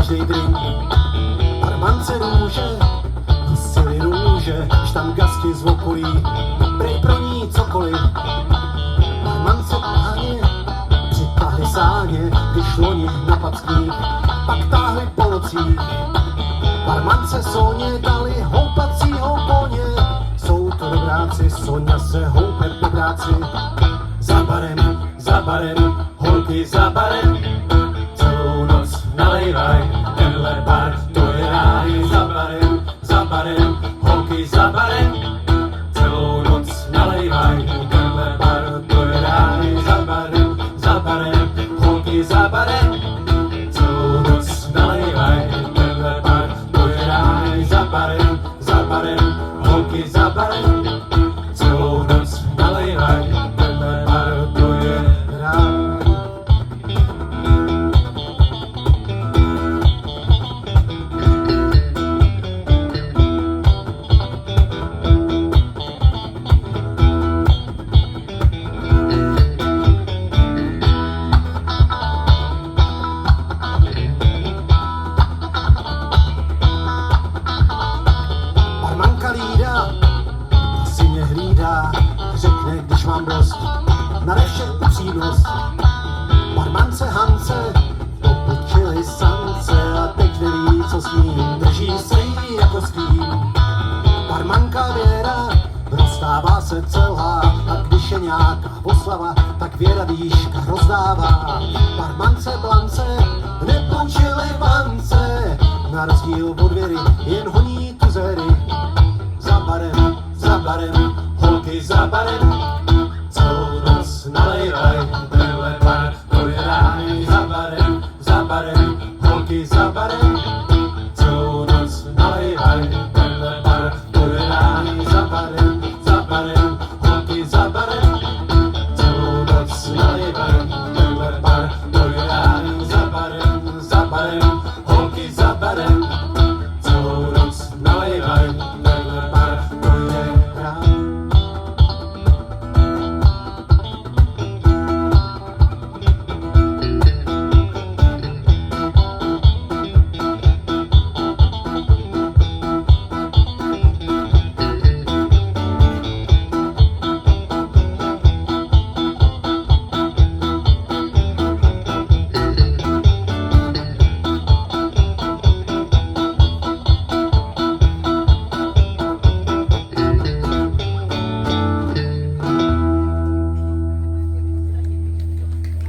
každej drink. Barmance růže, nosili růže, když tam gasti z okolí, prej pro ní cokoliv. Barmance páně, přitáhli sáně, když loni na packých, pak táhli po nocích. Barmance Soně dali houpacího koně, jsou to dobráci, Soňa se houpe po práci. Za barem, holky za barem, celou noc nalejvaj, tenhle bar, to je ráj. Za barem, holky za barem, celou noc nalejvaj, tenhle bar, to je ráj. Za barem, holky za barem, celou noc nalejvaj, tenhle bar, to je ráj. Za barem, holky za barem, celou noc nalejvaj, tenhle bar, to je ráj. Barmanka Lída, ta si mě hlídá, řekne, když mám dost, na reše upřímnost. Barmance Hance, popučili sance a teď neví, co s ním, drží se jí jako s tím. Barmanka Věra, rozstává se celá, a když je nějaká oslava, tak Věra dýška rozdává. Barmance Blance, nepůjčili vance, na rozdíl od Věry, jen honí tuzery. Za barem, holky za barem, celou noc nalejvaj, tenhle bar, to je ráj. Za barem, holky za barem, celou noc nalejvaj, tenhle bar, to je ráj. Za barem, holky za barem, celou noc nalejvaj, tenhle bar, to je ráj. Za barem, holky za barem,